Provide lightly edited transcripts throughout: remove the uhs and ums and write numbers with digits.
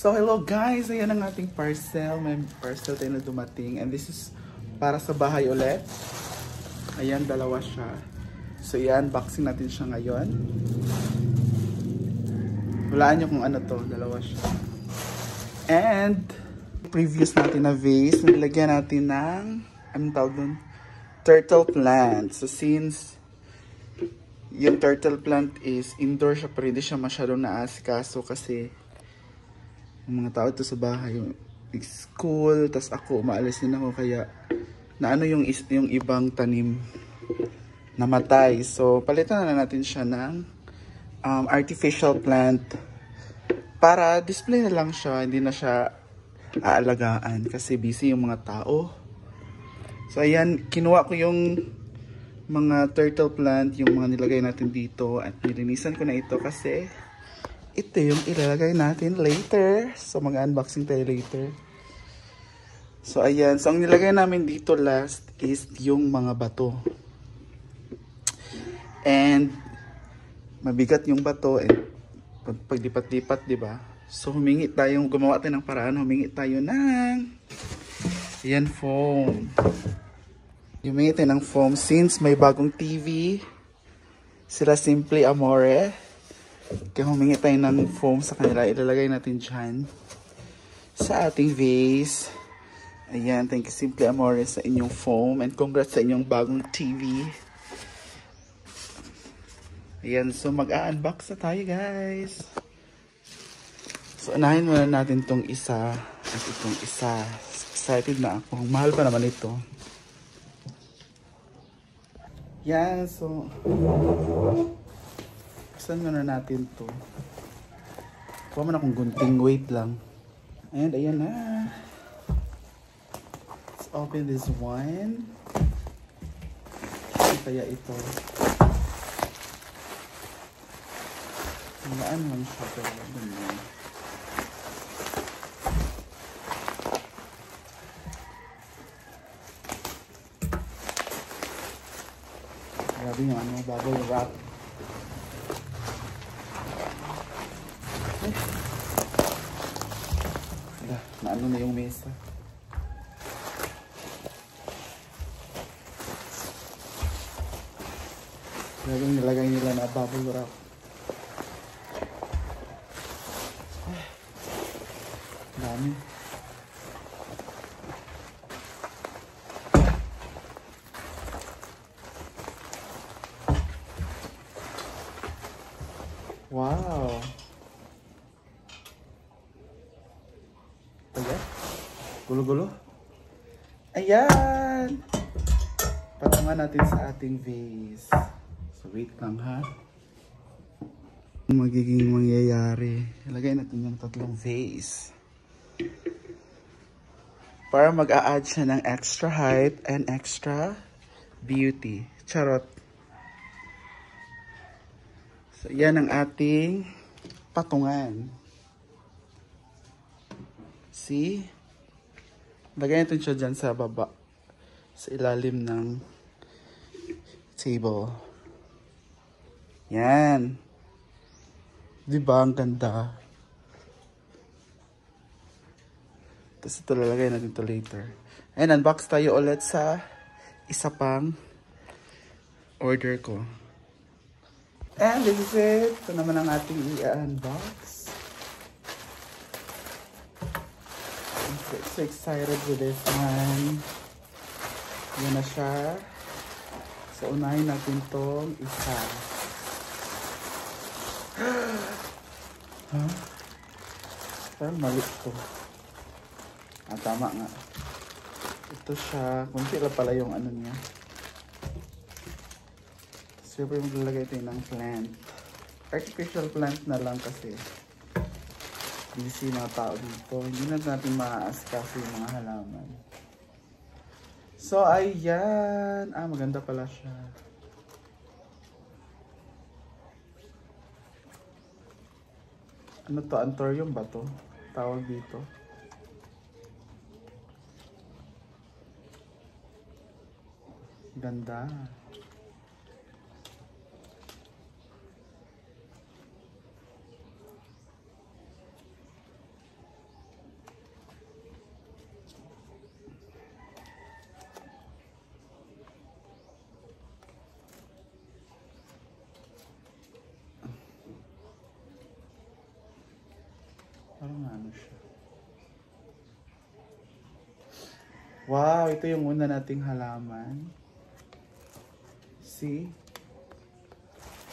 So hello guys, ayan ang ating parcel. May parcel tayo na dumating and this is para sa bahay ulit. Ayan, dalawa siya. So i-unboxing natin siya ngayon. Walaan nyo kung ano to, dalawa siya. And previous natin na vase, nilagyan natin ng anong tawag dun? Turtle plant. So since yung turtle plant is indoor siya, pero hindi siya masyadong naasikaso kasi yung mga tao ito sa bahay, yung school, tas ako, maalis din ako, kaya naano yung ibang tanim namatay. So, palitan na natin siya ng artificial plant para display na lang siya, hindi na siya aalagaan kasi busy yung mga tao. So, ayan, kinuha ko yung mga turtle plant, yung mga nilagay natin dito at nilinisan ko na ito kasi ito yung ilalagay natin later. So, mag-unboxing tayo later. So, ayan. So, ang nilagay namin dito last is yung mga bato. And, mabigat yung bato. And, paglipat-lipat, diba? So, humingi tayong, gumawa tayo ng paraan. Humingi tayo ng, ayan, foam. Humingi tayo ng foam since may bagong TV. Sila Simply Amore. Kaya humingi tayo ng foam sa kanila. Ilalagay natin dyan sa ating vase. Ayan, thank you Simply Amore sa inyong foam. And congrats sa inyong bagong TV. Ayan, so mag-a-unbox na tayo guys. So unahin muna natin tong isa at itong isa. Excited na ako. Mahal pa naman ito. Yan, so saan muna natin to? Kuha mo na akong gunting, wait lang. And ayan na. Let's open this one. Ano kaya ito? Maan lang siya pero ganyan. Grabe yung ano, bubble wrap. Naano na yung mesa. Grabe nilagay nila na bubble wrap. Dami. Wow. Ayan. Gulo-gulo. Ayan. Patungan natin sa ating vase. So wait lang ha. Magiging mangyayari. Ilagay natin yung tatlong vase. Para mag-a-add siya ng extra height and extra beauty. Charot. So, yan ang ating patungan. See? Lagay natin siya dyan sa baba. Sa ilalim ng table. Yan. Diba? Ang ganda. Tapos ito lalagay natin ito later. And unbox tayo ulit sa isa pang order ko. And this is it. Ito naman ang ating i-unbox. I'm so excited with this one. Yan na siya. So, unahin natin itong isa. Huh? Parang mali ito. Ah, tama nga. Ito siya. Kunti lang pala yung ano niya. Siyempre maglalagay tayo ng plant. Artificial plant na lang kasi busy mga tao dito. Hindi na natin maaasikaso yung mga halaman. So, ayan. Ah, maganda pala siya. Ano to? Anthurium ba to? Tawag dito. Ganda. Parang ano siya. Wow, ito yung una nating halaman. See?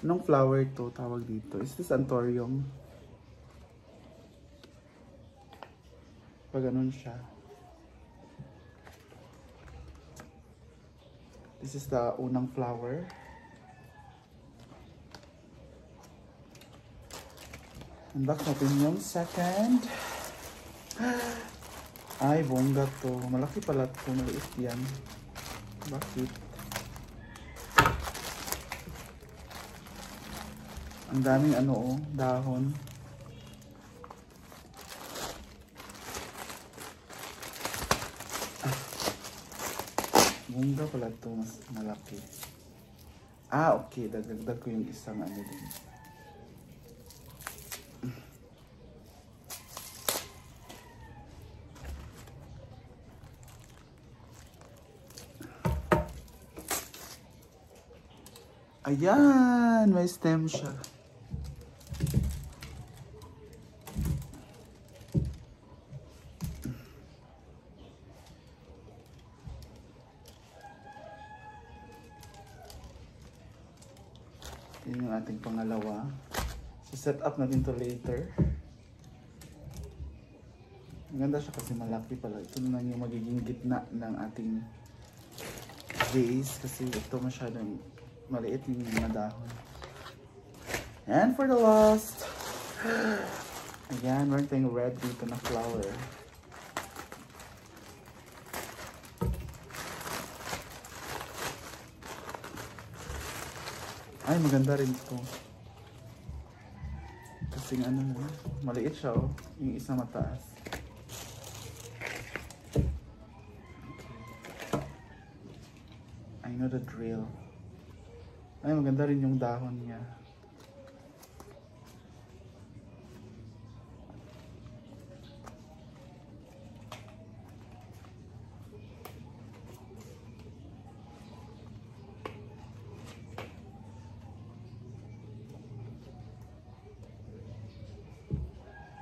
Anong flower to tawag dito? Is this Anthurium? Pag ganun siya. This is the unang flower. Unbox natin yung second. Ay, bongga to. Malaki pala to. Maliit yan. Bakit? Ang daming ano oh, dahon. Bongga pala to. Mas malaki. Ah, okay. Dagdag ko yung isang ano din. Ayan! May stem siya. Yan yung ating pangalawa. So set up natin to later. Maganda siya kasi malaki pala. Ito naman yung magiging gitna ng ating vase kasi ito masyadong maliit yung mga dahon. And for the last, ayan, meron tayong red dito na flower. Ay, maganda rin ito. Kasi ano na, maliit siya oh. Yung isa mataas. I know the drill. Ay, maganda rin yung dahon niya.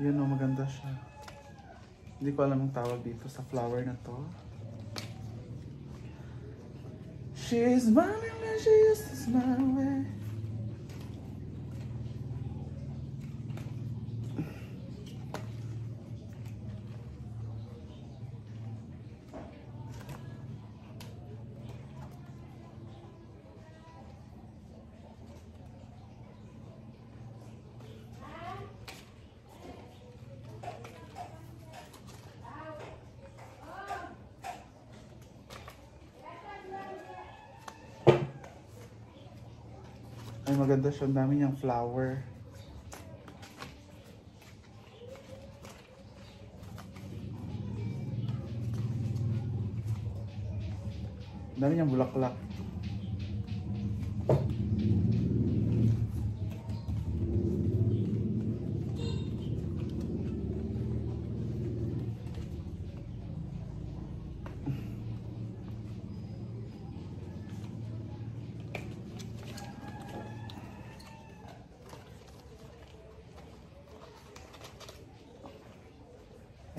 Yun o, maganda siya. Hindi ko alam ang tawag dito sa flower na to. She's smiling when she used to smile away. Ay, maganda siya. Ang dami niyang flower. Ang dami niyang bulaklak.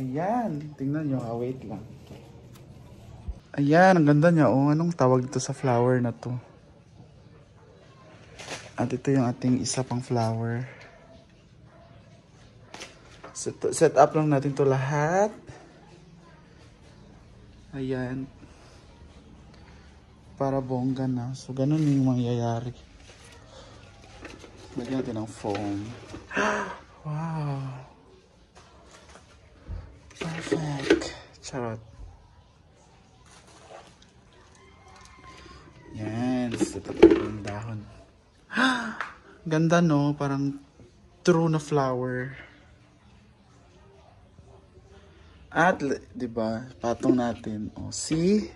Ayan, tingnan nyo, wait lang. Ayan, ang ganda niya. Oh, anong tawag dito sa flower na to? At ito yung ating isa pang flower. Set up lang natin to lahat. Ayan. Para bongga na. So, ganun yung mangyayari. Lagyan natin ng foam. Wow. Perfect. Charot. Yan. Set up yung dahon. Ganda no? Parang true na flower. At, diba? Patong natin. O, see?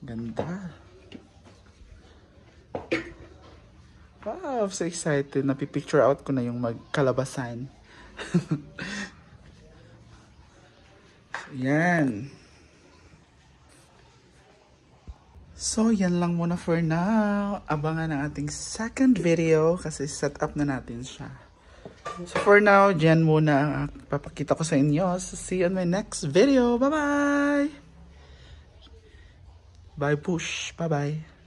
Ganda. Wow, so excited. Napipicture out ko na yung magkalabasan. Yan. So, yan lang muna for now. Abangan ang ating second video kasi set up na natin siya. So for now, dyan muna papakita ko sa inyo. So see you on my next video. Bye-bye! Bye push. Bye-bye.